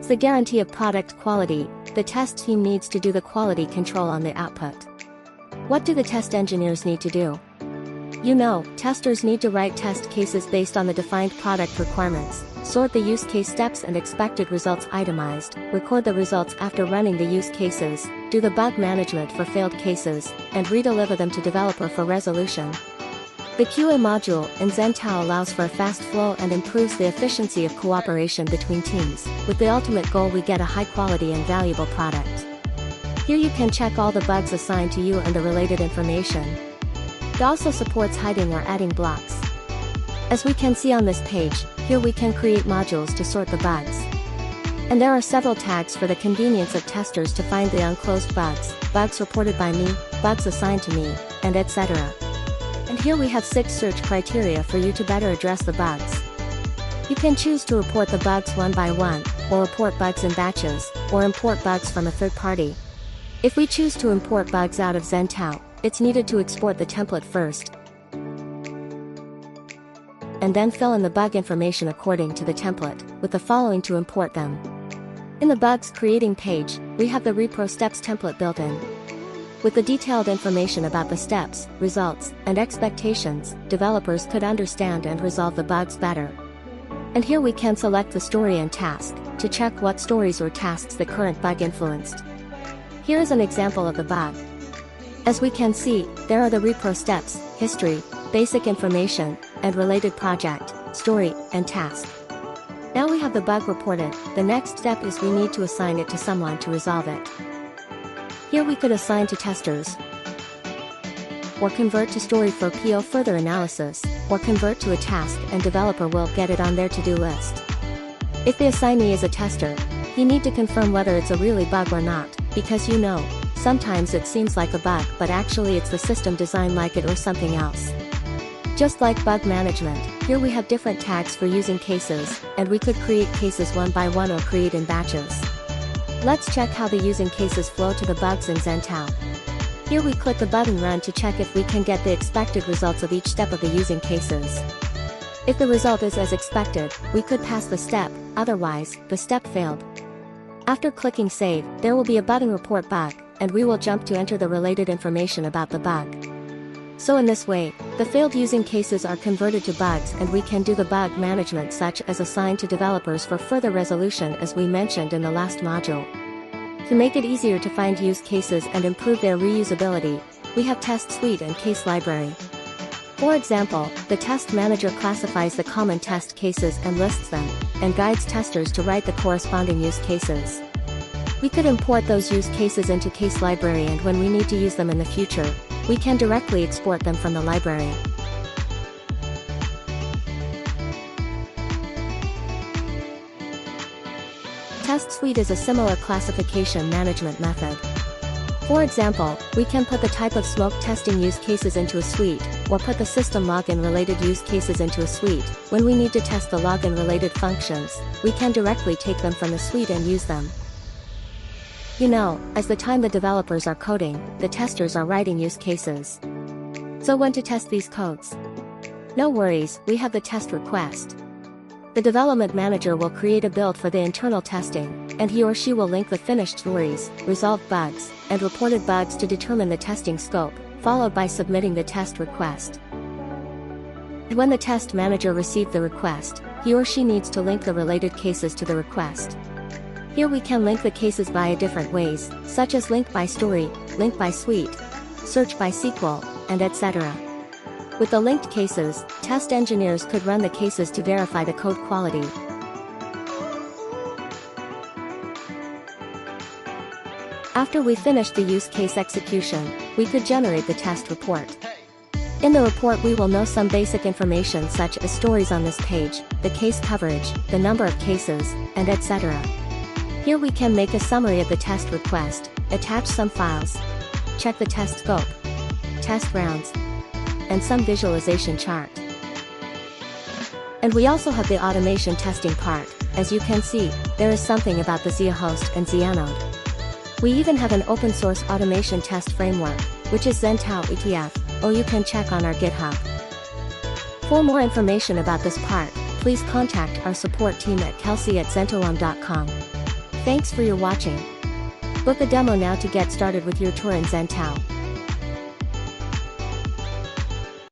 It's the guarantee of product quality. The test team needs to do the quality control on the output. What do the test engineers need to do? Testers need to write test cases based on the defined product requirements, sort the use case steps and expected results itemized, record the results after running the use cases, do the bug management for failed cases, and redeliver them to developer for resolution. The QA module in ZenTao allows for a fast flow and improves the efficiency of cooperation between teams, with the ultimate goal we get a high quality and valuable product. Here you can check all the bugs assigned to you and the related information. It also supports hiding or adding blocks. As we can see on this page, here we can create modules to sort the bugs. And there are several tags for the convenience of testers to find the unclosed bugs, bugs reported by me, bugs assigned to me, and etc. And here we have 6 search criteria for you to better address the bugs. You can choose to report the bugs one by one, or report bugs in batches, or import bugs from a third party. If we choose to import bugs out of ZenTao, it's needed to export the template first, and then fill in the bug information according to the template, with the following to import them. In the bugs creating page, we have the repro steps template built in. With the detailed information about the steps, results, and expectations, developers could understand and resolve the bugs better. And here we can select the story and task, to check what stories or tasks the current bug influenced. Here is an example of the bug. As we can see, there are the repro steps, history, basic information, and related project, story, and task. Now we have the bug reported. The next step is we need to assign it to someone to resolve it. Here we could assign to testers, or convert to story for PO further analysis, or convert to a task and developer will get it on their to-do list. If the assignee is a tester, he need to confirm whether it's a really bug or not, because sometimes it seems like a bug but actually it's the system designed like it or something else. Just like bug management, here we have different tags for using cases, and we could create cases one by one or create in batches. Let's check how the using cases flow to the bugs in ZenTao. Here we click the button Run to check if we can get the expected results of each step of the using cases. If the result is as expected, we could pass the step, otherwise, the step failed. After clicking Save, there will be a button Report Bug, and we will jump to enter the related information about the bug. So in this way, the failed using cases are converted to bugs and we can do the bug management such as assign to developers for further resolution as we mentioned in the last module. To make it easier to find use cases and improve their reusability, we have Test Suite and Case Library. For example, the Test Manager classifies the common test cases and lists them, and guides testers to write the corresponding use cases. We could import those use cases into Case Library and when we need to use them in the future, we can directly export them from the library. Test Suite is a similar classification management method. For example, we can put the type of smoke testing use cases into a suite, or put the system login related use cases into a suite. When we need to test the login related functions, we can directly take them from the suite and use them. As the time the developers are coding, the testers are writing use cases. So when to test these codes? No worries, we have the test request. The development manager will create a build for the internal testing, and he or she will link the finished stories, resolved bugs, and reported bugs to determine the testing scope, followed by submitting the test request. And when the test manager received the request, he or she needs to link the related cases to the request. Here we can link the cases via different ways, such as link by story, link by suite, search by SQL, and etc. With the linked cases, test engineers could run the cases to verify the code quality. After we finish the use case execution, we could generate the test report. In the report we will know some basic information such as stories on this page, the case coverage, the number of cases, and etc. Here we can make a summary of the test request, attach some files, check the test scope, test rounds, and some visualization chart. And we also have the automation testing part. As you can see, there is something about the Zia host and Zianode. We even have an open source automation test framework, which is ZenTao ETF, or you can check on our GitHub. For more information about this part, please contact our support team at kelsey@zentoom.com. Thanks for your watching. Book a demo now to get started with your tour in Zentao.